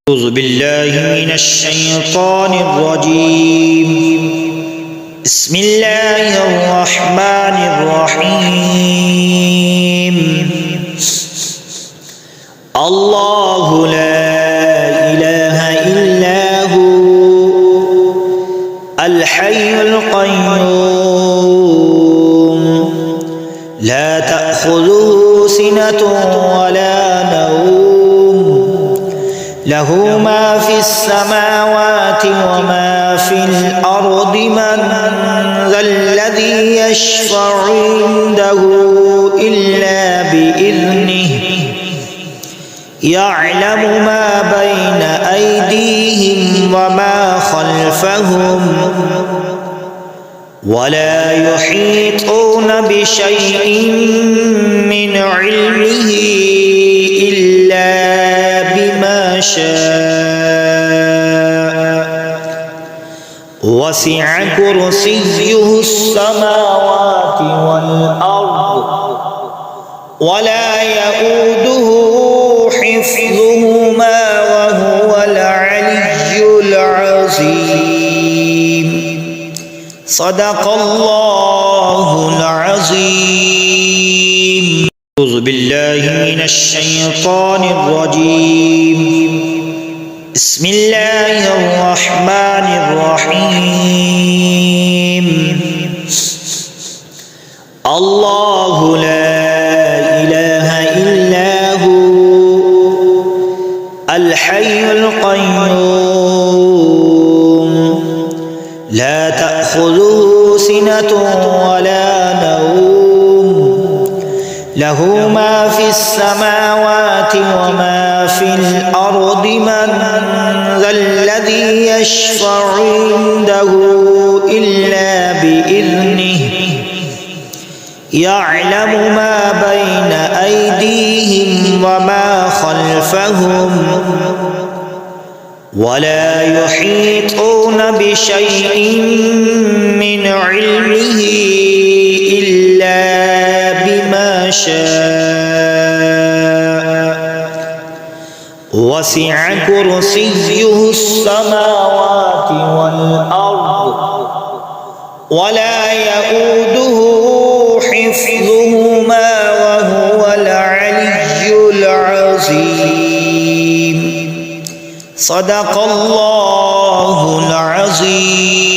أعوذ بالله من الشيطان الرجيم. بسم الله الرحمن الرحيم. الله لا إله إلا هو الحي القيوم لا تأخذه سنة ولا نوم له ما في السماوات وما في الأرض من ذا الذي يشفع عنده إلا بإذنه يعلم ما بين أيديهم وما خلفهم ولا يحيطون بشيء من علمه إلا بما شاء وسع كرسيه السماوات والأرض ولا يؤوده حفظهما وهو العلي العظيم. صدق الله العظيم. أعوذ بالله من الشيطان الرجيم. بسم الله الرحمن الرحيم. الله لا إله إلا هو الحي القيوم لا تأخذه سنة ولا نوم له ما في السماوات وما في الأرض من ذا الذي يشفع عنده إلا بإذنه يعلم ما بين أيديهم وما خلفهم ولا يحيطون بشيء من علمه إلا بما شاء وسع كرسيه السماوات والأرض ولا يؤوده حفظهما وهو العلي العظيم. صدق الله العظيم.